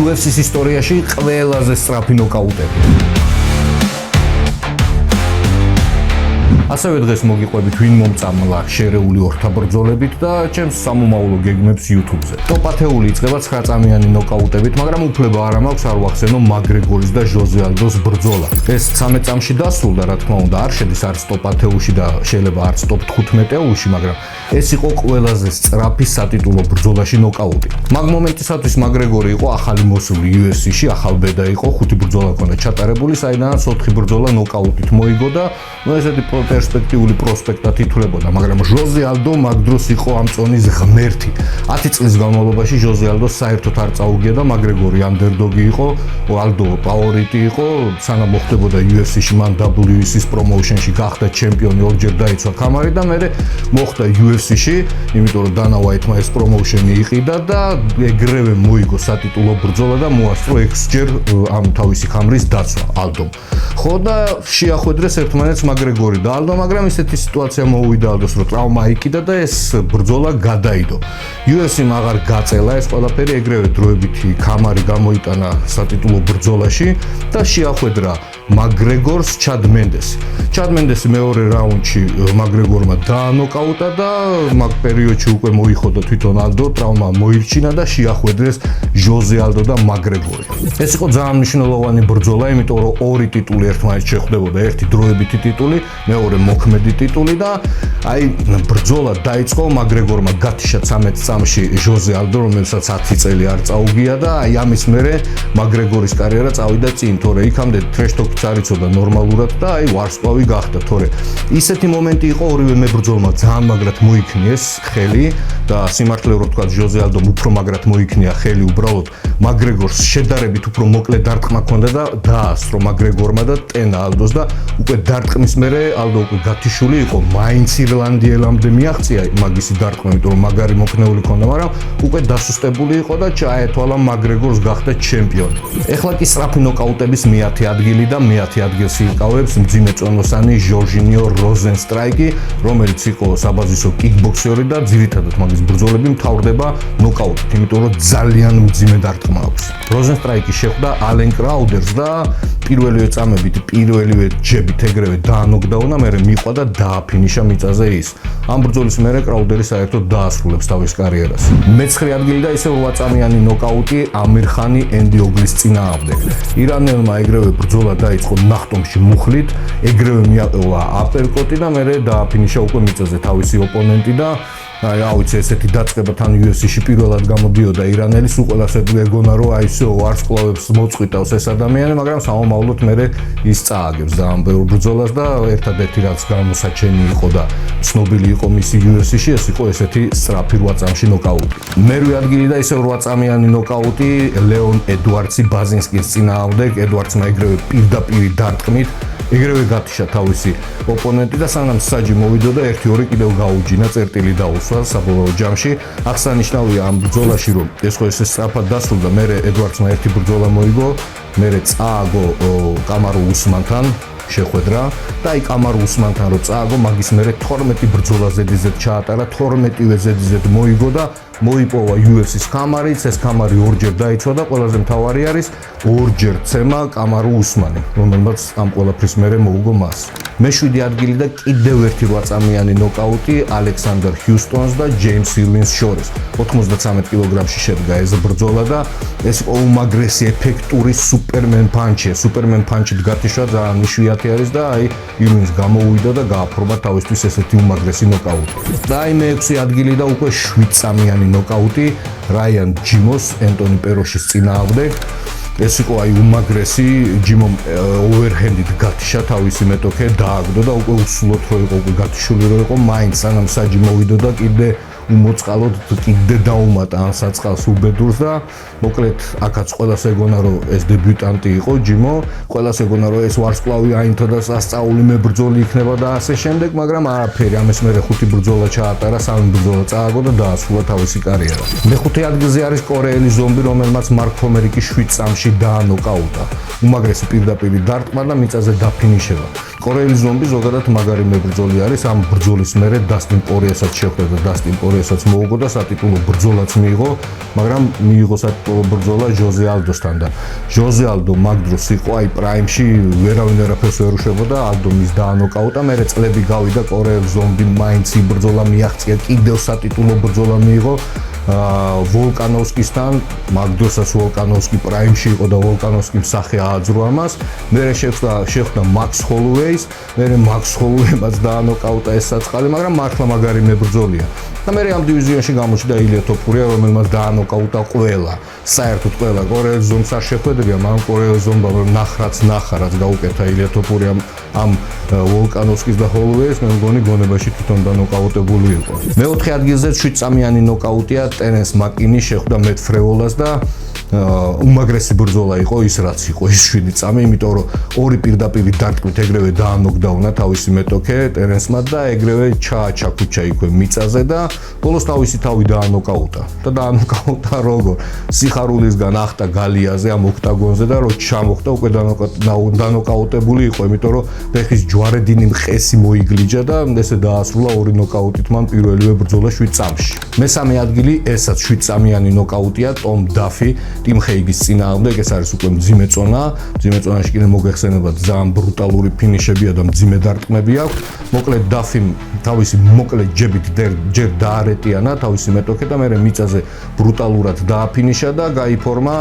UFC-ს ისტორიაში ყველაზე სწრაფი ნოკაუტები. ასევე დღეს მოგიყვებით ვინ მომწამლა შერეული ორთაბრძოლებით და ჩემს სამომავლო გეგმებს YouTube-ზე. ტოპ-10 იწყება 9-წამიანი ნოკაუტებით, მაგრამ უფლება არ მაქვს არ ვახსენო მაგრეგორის და ჟოზე ალდოს ბრძოლა. ეს 13 წამში დასრულდა, რა თქმა უნდა, არ შედის არც ტოპ-10-ში და შეიძლება არც ტოპ-15-ში, მაგრამ ეს იყო ყველაზე სწრაფი სატიტულო ბრძოლაში ნოკაუტი. მაგ მომენტისათვის მაგრეგორი იყო ახალი მოსული UFC-ში, ახალ ბედა იყო, 5 ბრძოლა ჰქონდა ჩატარებული, საიდანაც 4 ბრძოლა ნოკაუტით მოიგო და ესეთი პერსპექტიული პროსპექტად ითვლებოდა, მაგრამ ჟოზე ალდო მაგ დროს იყო ამ წონის ღმერთი. 10 წლის განმავლობაში ჟოზე ალდო საერთოდ არ წაუგია და მაგრეგორი ანდერდოგი იყო, ალდო ფავორიტი იყო, სანამ მოხდებოდა UFC-ში, მან WEC-ის პრომოუშენში გახდა ჩემპიონი, ორჯერ დაიცვა ქამარი და მერე მოხდა UFC-ში, იმიტომ რომ დანა ვაიტმა ეს პრომოუშენი იყიდა და ეგრევე მოიგო სატიტულო ბრძოლა და მოასწრო 6 ჯერ ამ თავისი ქამრის დაცვა ალდომ. ხო და შეახვედრეს ერთმანეთს მაგრეგორი და ალდო, მაგრამ ისეთი სიტუაცია მოუვიდა ალდოს, რომ ტრავმა იქიდა და ეს ბრძოლა გადაიდო. UFC-მ აღარ გაწელა ეს ყველაფერი, ეგრევე დროებითი ქამარი გამოიტანა სატიტულო ბრძოლაში და შეახვედრა მაგრეგორს ჩად მენდესი. ჩად მენდესი მეორე რაუნდში მაგრეგორმა დაანოკაუტა და მაგ პერიოდში უკვე მოიხოდა თვითონ ალდო, ტრავმა მოირჩინა და შეახვედრეს ჟოზე ალდო და მაგრეგორი. ეს იყო ძალიან მნიშვნელოვანი ბრძოლა, იმიტომ რომ ორი ტიტული ერთმანეთს შეხვდებოდა, ერთი დროებითი ტიტული, მეორე მოქმედი ტიტული და აი ბრძოლა დაიწყო, მაგრეგორმა გათიშა 13 წამში ჟოზე ალდო, რომელსაც 10 წელი არ წაუგია და აი ამის მერე მაგრეგორის კარიერა წავიდა წინ, თორე იქამდე ტრეშ-ტოკიც არ იცოდა ნორმალურად და აი ვარსკვლავი გახდა, თორე ისეთი მომენტი იყო ორივე მებრძოლმა ძალიან მაგრად მოიქნიეს ხელი და სიმართლე რო ვთქვა, ჟოზე ალდომ უფრო მაგრად მოიქნია ხელი, უბრალოდ მაგრეგორს შედარებით უფრო მოკლე დარტყმა ჰქონდა და დაასწრო მაგრეგორმა და ტენა ალდოს და უკვე დარტყმის მერე ალდო უკვე გათიშული იყო, მაინც ირლანდიელამდე მიაღწია მაგისი დარტყმა, იმიტომ რომ მაგარი მოქნეული ჰქონდა, მაგრამ უკვე დასუსტებული იყო და ჩაეთვალა მაგრეგორს გახდა ჩემპიონი. ეხლა კი სწრაფი ნოკაუტების მე-10 ადგილი და მე-10 ადგილს იკავებს მძიმე წონოსანი ჟორჟინიო როზენსტრაიკი, რომელიც იყო საბაზისო კიკბოქსერი და ძირითადად მაგის ბრძოლები მთავრდება ნოკაუტით, იმიტომ რომ ძალიან მძიმე დარტყმა აქვს. როზენსტრაიკი შეხვდა ალენ კრაუდერს და პირველივე წამებით, პირველივე ჯებით ეგრევე დაანოკდაუნა, მერე მიყვა და დააფინიშა მიწაზე ის. ამ ბრძოლის მერე კრაუდერი საერთოდ დაასრულებს თავის კარიერას. მე-9 ადგილი და ისევ 8 წამიანი ნოკაუტი ამირ ხანი ენდი ოგლის წინააღმდეგ. ირანელმა ეგრევე ბრძოლა დაიწყო ნახტომში მუხლით, ეგრევე მიაყელა აპერკოტი და მერე დააფინიშა უკვე მიწაზე თავისი ოპონენტი და აუცი ესეთი დაწყება თან UFC-ში პირველად გამოდიოდა ირანელის, უყოლას ეგონა რომ აი ისე ვარსკვლავებს მოწყვიტავს ეს ადამიანი, მაგრამ სამომავლოდ მერე ის წააგებს ძალიან ბევრ ბრძოლას და ერთადერთი რაც გამოსაჩენი იყო და ცნობილი იყო მისი UFC-ში, ეს იყო ესეთი სწრაფი 8 წამში ნოკაუტი. მერვე ადგილი და ისევ 8 წამიანი ნოკაუტი ლეონ ედვარდსი ბაზინსკის წინააღმდეგ, ედვარდსმა ეგრევე პირდაპირ დარტყმით ეგრევე გათიშა თავისი ოპონენტი და სანამ საჯი მოვიდო და 1-2 კიდევ გაუჯინა, წერტილი დაუსვა საბოლოო ჯამში. აღსანიშნავია ამ ბრძოლაში, რომ ეს ხო ესე სწრაფად დასრულდა, მერე ედვარდსმა ერთი ბრძოლა მოიგო, მერე წააგო კამარო უსმანთან შეხვედრა და აი კამარო უსმანთან რო წააგო, მაგის მერე 12 ბრძოლა ზედიზედ ჩაატარა, 12-ვე ზედიზედ მოიგო და მოიპოვა UFC-ს ქამარიც, ეს ქამარი ორჯერ დაიცვა და ყველაზე მთავარი არის ორჯერ ცემა კამარო უსმანი, რომელმაც ამ ყველაფრის მერე მოუგო მას. მე-7 ადგილი და კიდევ ერთი 8 წამიანი ნოკაუტი ალექსანდერ ჰიუსტონს და ჯეიმს ირვინს შორის. 93 კილოგრამში შედგა ეს ბრძოლა და ეს იყო უმაგრესი ეფექტური სუპერმენ პანჩი. სუპერმენ პანჩით გათიშვა ძალიან იშვიათი არის და აი ირვინს გამოუვიდა და გააფორმა თავისთვის ესეთი უმაგრესი ნოკაუტი. და აი მე-6 ადგილი და უკვე 7 წამიანი ნოკაუტი რაიან ჯიმოს ენტონი პეროშის წინააღმდეგ. ეს იყო აი უმაგრესი, ჯიმომ ოვერჰენდით გათიშა თავისი მეტოქე, დააგდო და უკვე უსულოდ რო იყო, უკვე გათიშული რო იყო, მაინც სანამ საჯი მოვიდო და კიდე უმოწყალოდ კიდე დაუმატა ამ საწყალს უბედურს და მოკლედ აქაც ყველას ეგონა რომ ეს დებიუტანტი იყო ჯიმო, ყველას ეგონა რომ ეს ვარსკვლავი აინთო და სასწაული მებრძოლი იქნება და ასე შემდეგ, მაგრამ არაფერი, ამის მერე 5 ბრძოლა ჩაატარა, 3 ბრძოლა წააგო და დაასრულა თავისი კარიერა. მე-5 ადგილზე არის კორეელი ზომბი, რომელმაც მარკ ფომერიკი 7 წამში დაანოკაუტა. უმაგრესი პირდაპირი დარტყმა და მიწაზე დაფინიშება. კორეელი ზომბი ზოგადად მაგარი მებრძოლი არის. ამ ბრძოლის მერე დასტინ პორიესაც შეხვდა და დასტინ პორიესაც მოუგო და სატიტულო ბრძოლაც მიიღო, მაგრამ მიიღო სატიტულო ბრძოლა ჟოზე ალდოსთან და ჟოზე ალდო მაგ დროს იყო აი პრაიმში, ვერავინ არაფერს ვერ უშვებოდა, ალდო მის დაანოკაუტა, მერე წლები გავიდა კორეელ ზომბი მაინც იბრძოლა, მიაღწია, კიდევ სატიტულო ბრძოლა მიიღო ვოლკანოვსკისთან, მაგ დროსაც ვოლკანოვსკი პრაიმში იყო და ვოლკანოვსკიმ სახე ააძრო ამას. მერე შეხვდა მაქს ჰოლუეის, მერე მაქს ჰოლუეიმაც დაანოკაუტა ეს საწყალი, მაგრამ მართლა მაგარი მებრძოლია. და მერე ამ დივიზიონში გამოჩნდა ილია თოფურია, რომელმაც დაანოკაუტა ყველა, საერთოდ ყველა კორეელ ზომბს არ შეხვედრია, მაგრამ კორეელ ზომბამ ნახა რაც გაუკეთა ილია თოფურიამ ამ ვოლკანოვსკის და ჰოლუეის, მე მგონი გონებაში თვითონ დანოკაუტებული იყო. მეოთხე ადგილზე 7 წამიანი ნოკაუტია ტერენს მაკინი შეხვდა მეტ ფრეოლას და უმაგრესი ბრძოლა იყო ის რაც იყო ის 7 წამი, იმიტომ რომ ორი პირდაპირ დარტყმით ეგრევე დაანოკდაუნა თავისი მეტოქე ტერენსმა და ეგრევე ჩააჩაკუჩა იქვე მიწაზე და ბოლოს თავისი თავი დაანოკაუტა და დაანოკაუტა როგორ სიხარულისგან ახტა გალიაზე ამ ოქტაგონზე და რო ჩამოხდა უკვე დანოკაუტებული იყო, იმიტომ რომ ფეხის ჯვარედინი მყესი მოიგლიჯა და ესე დაასრულა ორი ნოკაუტით მან პირველივე ბრძოლა 7 წამში. მესამე ადგილი ესაც 7 წამიანი ნოკაუტია ტომ დაფი ტიმ ჰეიგის წინააღმდეგ, ეს არის უკვე მძიმე წონა. მძიმე წონაში კიდე მოგეხსენებათ ძალიან ბრუტალური ფინიშებია და მძიმე დარტყმები აქვს. მოკლედ დაფიმ თავისი მოკლედ ჯებით ჯერ დაარეტიანა თავისი მეტოქე და მერე მიწაზე ბრუტალურად დააფინიშა და გაიფორმა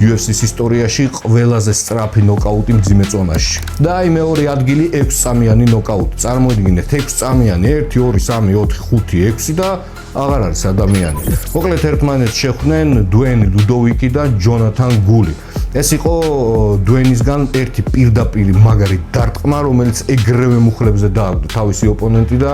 UFC-ის ისტორიაში ყველაზე სწრაფი ნოკაუტი მძიმე წონაში. და აი მეორე ადგილი 6 წამიანი ნოკაუტი. წარმოიდგინეთ 6 წამიანი 1 2 3 4 5 6 და აღარ არის ადამიანი. მოკლედ ერთმანეთს შეხვდნენ დუენი ლუდოვიკი და ჯონათან გული. ეს იყო დუენისგან ერთი პირდაპირ მაგარი დარტყმა, რომელიც ეგრევე მუხლებზე დააგდო თავისი ოპონენტი და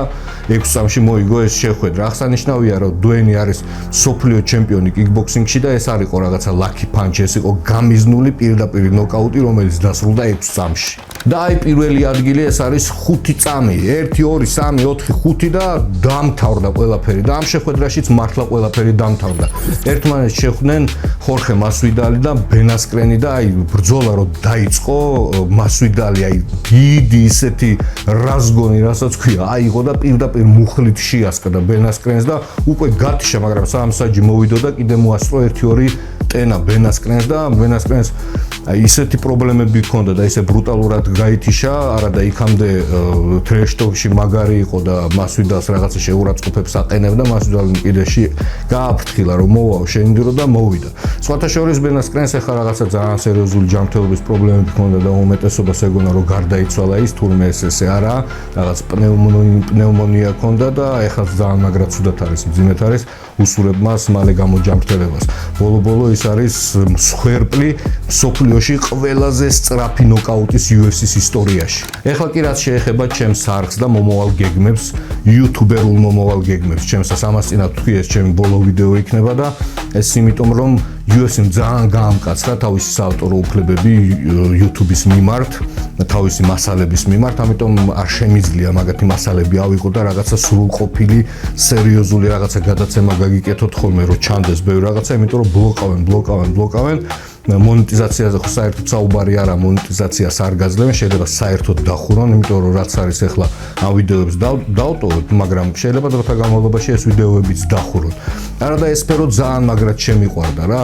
6 წამში მოიგო ეს შეხვედრა. აღსანიშნავია, რომ დუენი არის მსოფლიო ჩემპიონი კიკბოქსინგში და ეს არ იყო რაღაცა ლაკი პანჩი, ეს იყო გამიზნული პირდაპირ ნოკაუტი, რომელიც დასრულდა 6 წამში. და აი პირველი ადგილი ეს არის 5 წამი, 1 2 3 4 5 და დამთავრდა ყველაფერი და ამ შეხვედრაშიც მართლა ყველაფერი დამთავრდა. ერთმანეთს შეხვდნენ ხორხე მასვიდალი და ბენ ასკრენი და აი ბრძოლა რო დაიწყო, მასვიდალი აი დიდი ისეთი რაზგონი, რასაც ქვია, აიღო და პირდაპირ მუხლით შეასკდა ბენ ასკრენს და უკვე გათიშა, მაგრამ საამსაჯი მოვიდო და კიდე მოასწრო 1-2 ტენა ბენ ასკრენს და ბენ ასკრენს აი ისეთი პრობლემები ჰქონდა და ისე ბრუტალურად გაითიშა, არა და იქამდე ტრეშტოკში მაგარი იყო და მასვიდალს რაღაცა შეურაცხყოფებს აყენებდა, მასვიდალმა კიდე გააფრთხილა რომ მოვაო შეინდირო და მოვიდა. სხვათა შორის ბენ ასკრენს ახლა რაღაცა ძალიან სერიოზული ჯანმრთელობის პრობლემები ჰქონდა და უმეტესობას ეგონა რომ გარდაიცვალა ის, თურმე ეს არა, რაღაც პნევმონია ჰქონდა და ახლა ძალიან მაგრად ცუდად არის, მძიმედ არის, უსურებ მას მალე გამოჯანმრთელებას. ბოლო-ბოლო ის არის მსხვერპლი მსოფლიოში ყველაზე სწრაფი ნოკაუტის UFC-ის ისტორიაში. ეხლა კი რაც შეეხება ჩემს არხს და მომავალ გეგმებს, იუთუბერულ მომავალ გეგმებს, ჩემსაც ამას წინა თქვი ეს ჩემი ბოლო ვიდეო იქნება და ეს იმიტომ რომ UFC-მ ძალიან გაამკაცრა თავისი საავტორო უფლებები YouTube-ის მიმართ, თავისი მასალების მიმართ, ამიტომ არ შემიძლია მაგათი მასალები ავიღო და რაღაცა სრულყოფილი, სერიოზული რაღაცა გადაცემა გაგიკეთოთ ხოლმე, რომ ჩანდეს ბევრი რაღაცა, იმიტომ რომ ბლოკავენ. მონეტიზაციაზე ხო საერთოდ საუბარი არა, მონეტიზაციას არ გაძლევენ, შეიძლება საერთოდ დახურონ, იმიტომ რომ რაც არის ახლა ამ ვიდეოებს დავტოვოთ, მაგრამ შეიძლება დროთა განმავლობაში ეს ვიდეოებიც დახურონ. არა და ეს სფერო ძალიან მაგრად შემიყვარდა რა.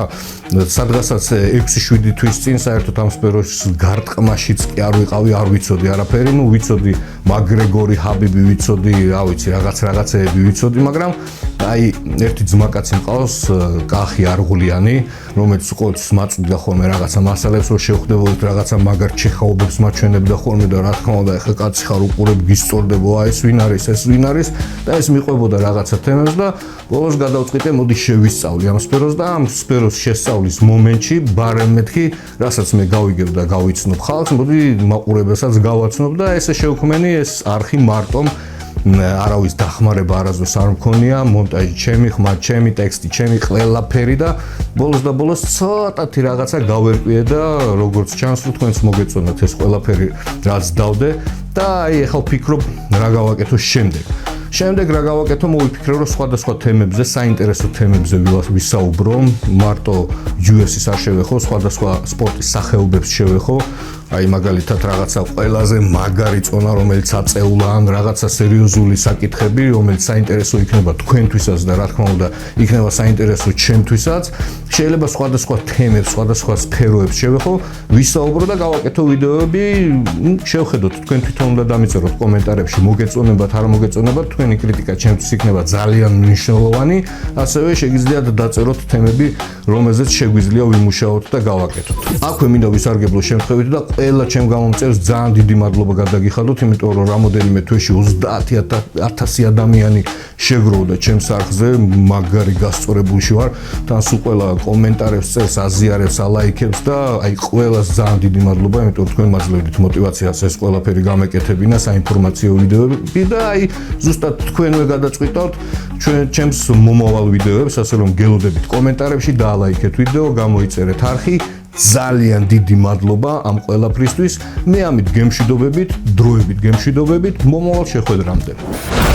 სადღაცაც 6-7 თვის წინ საერთოდ ამ სფეროს გარტყმაშიც კი არ ვიყავი, არ ვიცოდი არაფერი, ნუ ვიცოდი მაგრეგორი, ჰაბიბი ვიცოდი, რა ვიცი, რაღაცეები ვიცოდი, მაგრამ აი ერთი ძმაკაცი მყავს, კახი არღულიანი, რომელიც ყოველთვის მაწვდიდა ხოლმე რაღაცა მასალებს, რომ შევხვდებოდით რაღაცა მაგარ ჩეხაობებს მაჩვენებდა ხოლმე და რა თქმა უნდა, ეხლა კაცი ხარ უყურებ, გისწორდებო, აი ეს ვინ არის და ეს მიყვებოდა რაღაცა თემებს და ბოლოს გადავწყვიტე, მოდი შევისწავლი ამ სფეროს და ამ სფეროს შესწავლის მომენტში ბარემ მეთქი, რასაც მე გავიგებ და გავიცნობ ხალხს, მოდი მაყურებელსაც გავაცნობ და ესე შევქმენი ეს არხი მარტომ არავის დახმარება არასდროს არ მქონია, მონტაჟი ჩემი, ხმა ჩემი, ტექსტი ჩემი, ყველაფერი და ბოლოს ცოტათი რაღაცა გავერკვიე და როგორც ჩანს, თქვენც მოგეწონათ ეს ყველაფერი რაც დავდე და აი ახლა ვფიქრობ რა გავაკეთო შემდეგ რა გავაკეთო, მოვიფიქრე რომ სხვადასხვა თემებზე, საინტერესო თემებზე ვისაუბრო, მარტო UFC-ს არ შევეხო, სხვადასხვა სპორტის სახეობებს შევეხო, აი მაგალითად რაღაცა ყველაზე მაგარი წონა, რომელიც აწეულა ან რაღაცა სერიოზული საკითხები, რომელიც საინტერესო იქნება თქვენთვისაც და რა თქმა უნდა, იქნება საინტერესო ჩემთვისაც. შეიძლება სხვადასხვა თემებს, სხვადასხვა სფეროებს შევეხო, ვისაუბრო და გავაკეთო ვიდეოები, შევხედოთ, თქვენ თვითონ უნდა დამიწეროთ კომენტარებში, მოგეწონებათ, არ მოგეწონებათ, თქვენი კრიტიკა ჩემთვის იქნება ძალიან მნიშვნელოვანი, ასევე შეგიძლიათ დაწეროთ თემები, რომელზეც შეგვიძლია ვიმუშაოთ და გავაკეთოთ. აქვე მინდა ვისარგებლო შემთხვევით და ყველა ჩემ გამომწერს ძალიან დიდი მადლობა გადაგიხადოთ, იმიტომ რომ რამოდენიმე თვეში 30,000 ადამიანი შეგროვდა ჩემს არხზე, მაგარი გასწორებულში ვარ, თან სულ ყველა კომენტარებს წერს, აზიარებს, ალაიქებს და აი ყველას ძალიან დიდი მადლობა, იმიტომ რომ თქვენ მაძლევთ მოტივაციას ეს ყველაფერი გამეკეთებინა, საინფორმაციო ვიდეოები და აი ზუსტად თქვენვე გადაწყვიტავთ ჩემს მომავალ ვიდეოებს, ასე რომ გელოდებით კომენტარებში და ალაიქეთ ვიდეო, გამოიწერეთ არხი. ძალიან დიდი მადლობა ამ ყველაფრისთვის. მე ამით გემშვიდობებით, დროებით გემშვიდობებით, მომავალ შეხვედრამდე.